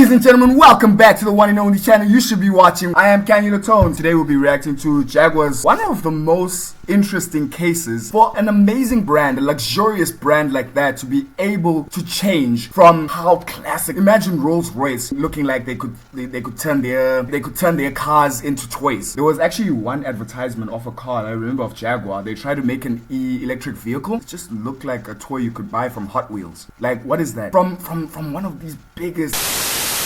Ladies and gentlemen, welcome back to the one and only channel you should be watching. I am Kanye the Tone. Today we'll be reacting to Jaguar's one of the most interesting cases for an amazing brand, a luxurious brand like that, to be able to change from how classic. Imagine Rolls-Royce looking like they could turn their cars into toys. There was actually one advertisement of a car, I remember, of Jaguar. They tried to make an electric vehicle. It just looked like a toy you could buy from Hot Wheels. Like, what is that? From one of these biggest.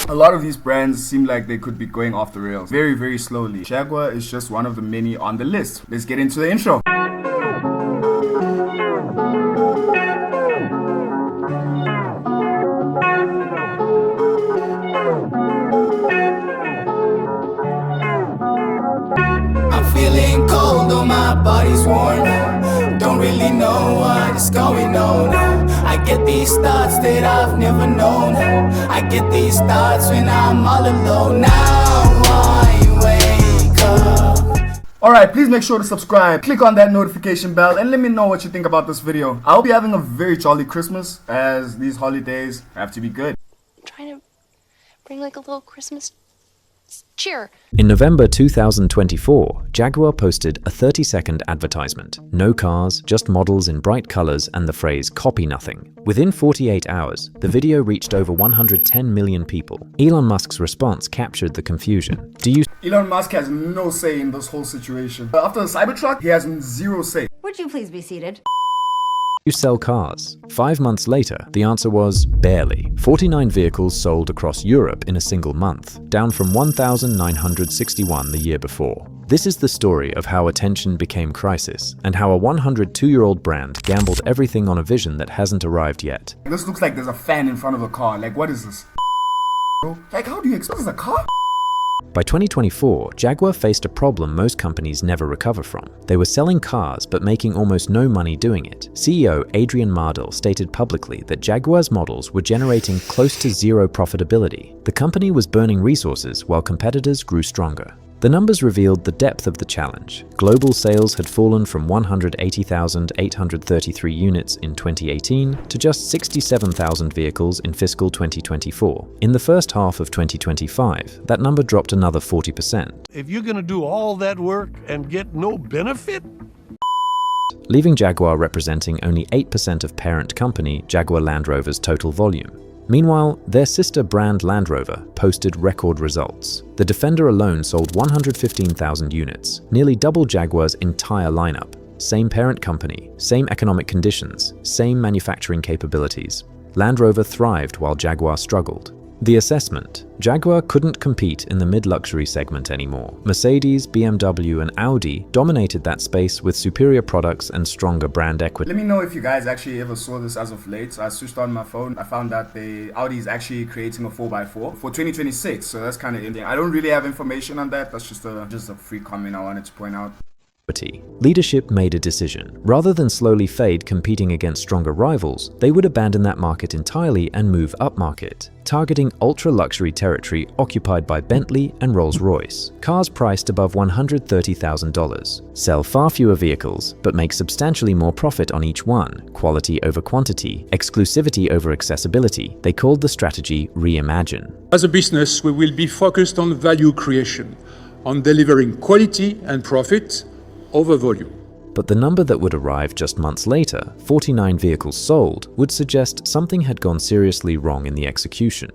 A lot of these brands seem like they could be going off the rails very, very slowly. Jaguar is just one of the many on the list. Let's get into the intro. I'm feeling cold, though my body's warm. Don't really know what is going on. I get these thoughts that I've never known. I get these thoughts when I'm all alone. Now I wake up. Alright, please make sure to subscribe, click on that notification bell, and let me know what you think about this video. I'll be having a very jolly Christmas, as these holidays have to be good. I'm trying to bring like a little Christmas cheer. In November 2024, Jaguar posted a 30-second advertisement. No cars, just models in bright colors and the phrase "copy nothing." Within 48 hours, the video reached over 110 million people. Elon Musk's response captured the confusion. Elon Musk has no say in this whole situation. After the Cybertruck, he has zero say. Would you please be seated? You sell cars? 5 months later, the answer was barely. 49 vehicles sold across Europe in a single month, down from 1,961 the year before. This is the story of how attention became crisis, and how a 102-year-old brand gambled everything on a vision that hasn't arrived yet. This looks like there's a fan in front of a car. Like, what is this? Like, how do you expect this is a car? By 2024, Jaguar faced a problem most companies never recover from. They were selling cars but making almost no money doing it. CEO Adrian Mardell stated publicly that Jaguar's models were generating close to zero profitability. The company was burning resources while competitors grew stronger. The numbers revealed the depth of the challenge. Global sales had fallen from 180,833 units in 2018 to just 67,000 vehicles in fiscal 2024. In the first half of 2025, that number dropped another 40%. If you're going to do all that work and get no benefit? Leaving Jaguar representing only 8% of parent company Jaguar Land Rover's total volume. Meanwhile, their sister brand Land Rover posted record results. The Defender alone sold 115,000 units, nearly double Jaguar's entire lineup. Same parent company, same economic conditions, same manufacturing capabilities. Land Rover thrived while Jaguar struggled. The assessment: Jaguar couldn't compete in the mid-luxury segment anymore. Mercedes, BMW, and Audi dominated that space with superior products and stronger brand equity. Let me know if you guys actually ever saw this as of late. So I switched on my phone. I found that Audi is actually creating a 4x4 for 2026. So that's kind of interesting. I don't really have information on that. That's just a free comment I wanted to point out. Leadership made a decision. Rather than slowly fade competing against stronger rivals, they would abandon that market entirely and move upmarket, targeting ultra-luxury territory occupied by Bentley and Rolls-Royce. Cars priced above $130,000. Sell far fewer vehicles, but make substantially more profit on each one. Quality over quantity, exclusivity over accessibility. They called the strategy Reimagine. As a business, we will be focused on value creation, on delivering quality and profit over volume. But the number that would arrive just months later, 49 vehicles sold, would suggest something had gone seriously wrong in the execution.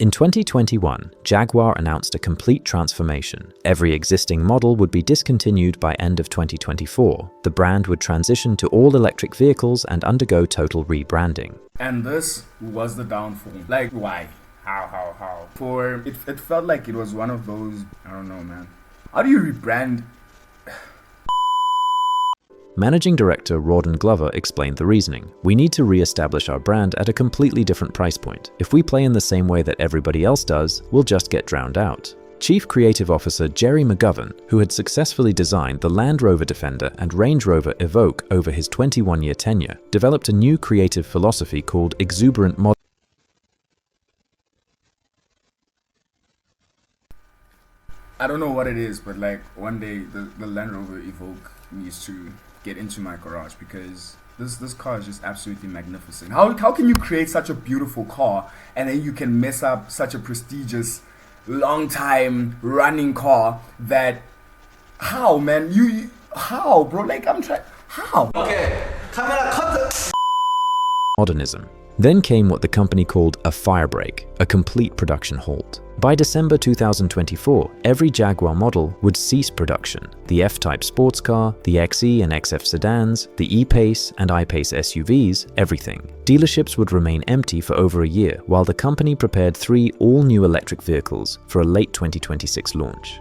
In 2021, Jaguar announced a complete transformation. Every existing model would be discontinued by end of 2024. The brand would transition to all-electric vehicles and undergo total rebranding. And this was the downfall. Like, why? How? It felt like it was one of those, I don't know, man. How do you rebrand? Managing Director Rawdon Glover explained the reasoning. We need to re-establish our brand at a completely different price point. If we play in the same way that everybody else does, we'll just get drowned out. Chief Creative Officer Jerry McGovern, who had successfully designed the Land Rover Defender and Range Rover Evoque over his 21-year tenure, developed a new creative philosophy called exuberant model. I don't know what it is, but like one day the Land Rover Evoque needs to get into my garage because This car is just absolutely magnificent. How can you create such a beautiful car and then you can mess up such a prestigious, long time running car that, how, man? How, bro? Like, I'm trying, how? Okay, camera cut. Modernism. Then came what the company called a firebreak, a complete production halt. By December 2024, every Jaguar model would cease production. The F-Type sports car, the XE and XF sedans, the E-Pace and I-Pace SUVs, everything. Dealerships would remain empty for over a year while the company prepared 3 all-new electric vehicles for a late 2026 launch.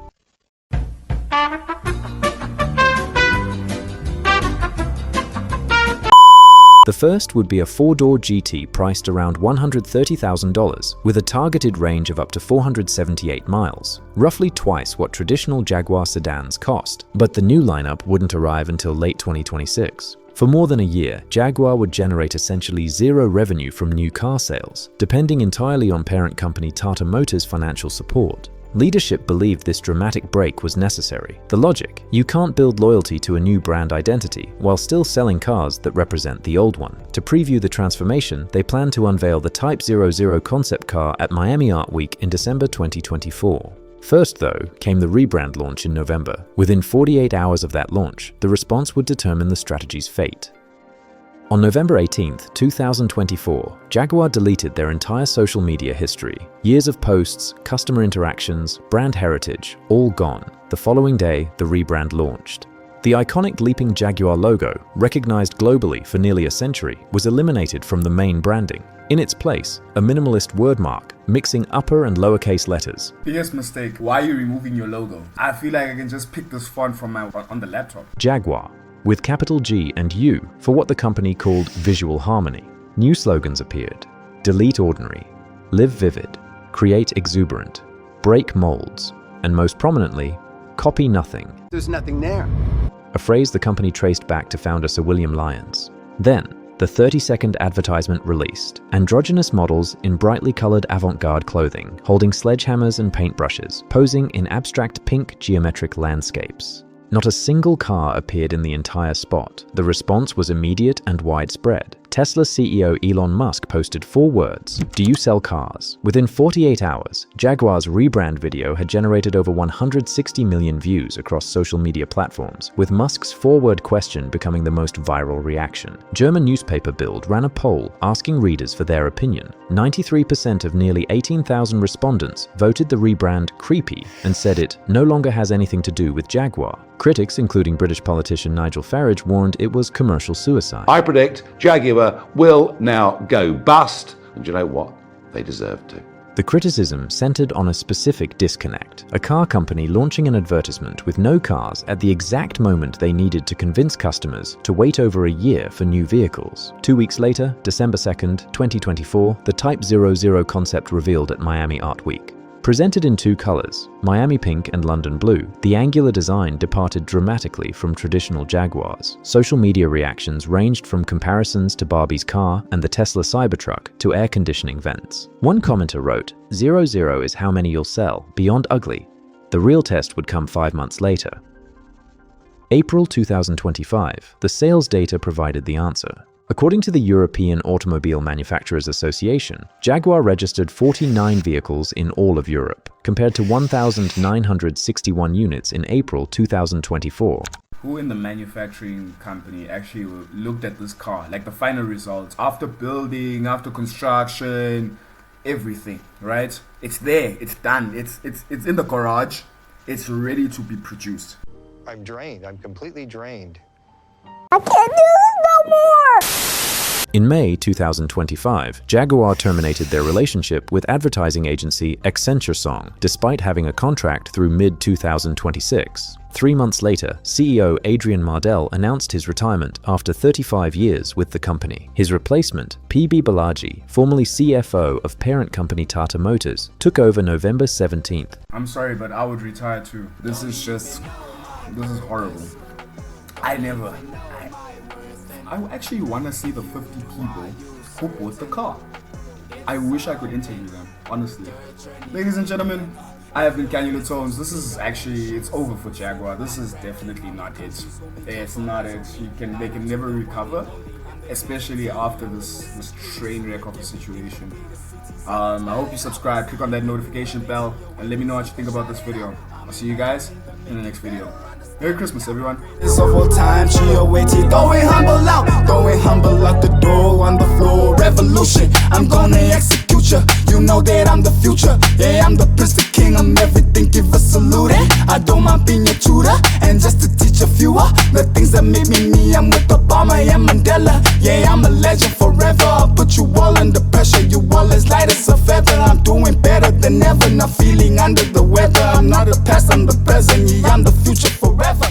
The first would be a 4-door GT priced around $130,000 with a targeted range of up to 478 miles, roughly twice what traditional Jaguar sedans cost. But the new lineup wouldn't arrive until late 2026. For more than a year, Jaguar would generate essentially zero revenue from new car sales, depending entirely on parent company Tata Motors' financial support. Leadership believed this dramatic break was necessary. The logic: you can't build loyalty to a new brand identity while still selling cars that represent the old one. To preview the transformation, they plan to unveil the Type 00 concept car at Miami Art Week in December 2024. First, though, came the Rebrand launch in November. Within 48 hours of that launch, the response would determine the strategy's fate. On November 18, 2024, Jaguar deleted their entire social media history. Years of posts, customer interactions, brand heritage, all gone. The following day, the Rebrand launched. The iconic leaping Jaguar logo, recognized globally for nearly a century, was eliminated from the main branding. In its place, a minimalist wordmark, mixing upper and lowercase letters. Biggest mistake, why are you removing your logo? I feel like I can just pick this font from on the laptop. Jaguar, with capital G and U for what the company called visual harmony. New slogans appeared: delete ordinary, live vivid, create exuberant, break molds, and most prominently, copy nothing. There's nothing there. A phrase the company traced back to founder Sir William Lyons. Then, the 30-second advertisement released. Androgynous models in brightly colored avant-garde clothing, holding sledgehammers and paintbrushes, posing in abstract pink geometric landscapes. Not a single car appeared in the entire spot. The response was immediate and widespread. Tesla CEO Elon Musk posted 4 words: "Do you sell cars?" Within 48 hours, Jaguar's Rebrand video had generated over 160 million views across social media platforms, with Musk's 4-word question becoming the most viral reaction. German newspaper Bild ran a poll asking readers for their opinion. 93% of nearly 18,000 respondents voted the rebrand creepy and said it no longer has anything to do with Jaguar. Critics, including British politician Nigel Farage, warned it was commercial suicide. I predict Jaguar will now go bust, and you know what? They deserve to. The criticism centered on a specific disconnect: a car company launching an advertisement with no cars at the exact moment they needed to convince customers to wait over a year for new vehicles. 2 weeks later, December 2nd, 2024, the Type 00 concept revealed at Miami Art Week. Presented in 2 colors, Miami Pink and London Blue, the angular design departed dramatically from traditional Jaguars. Social media reactions ranged from comparisons to Barbie's car and the Tesla Cybertruck to air conditioning vents. One commenter wrote, "00 is how many you'll sell, beyond ugly." The real test would come 5 months later. April 2025, the sales data provided the answer. According to the European Automobile Manufacturers Association, Jaguar registered 49 vehicles in all of Europe, compared to 1,961 units in April 2024. Who in the manufacturing company actually looked at this car, like the final results, after building, after construction, everything, right? It's there, it's done, it's in the garage, it's ready to be produced. I'm drained, I'm completely drained. I can't do this no more! In May 2025, Jaguar terminated their relationship with advertising agency Accenture Song, despite having a contract through mid-2026. 3 months later, CEO Adrian Mardell announced his retirement after 35 years with the company. His replacement, PB Balaji, formerly CFO of parent company Tata Motors, took over November 17th. I'm sorry, but I would retire too. This is horrible. I actually want to see the 50 people who bought the car. I wish I could interview them, honestly. Ladies and gentlemen, I have been Kanye Tones. This is actually, it's over for Jaguar. This is definitely not it. It's not it. They can never recover. especially after this train wreck of a situation. I hope you subscribe, click on that notification bell, and let me know what you think about this video. I'll see you guys in the next video. Merry Christmas, everyone. It's of time, she awaited. Throwing humble out the door on the floor. Revolution, I'm gonna execute ya. You know that I'm the future. Yeah, I'm the prince, the king, I'm everything. Give a salute. I don't mind being your tutor, and just to teach a few the things that make me me. I'm with Obama and Mandela. Yeah, I'm a legend forever. I'll put you all under pressure. You all as light as a feather. I'm doing better than ever. Not feeling under the weather. I'm not the past, I'm the present. Yeah, I'm the future forever.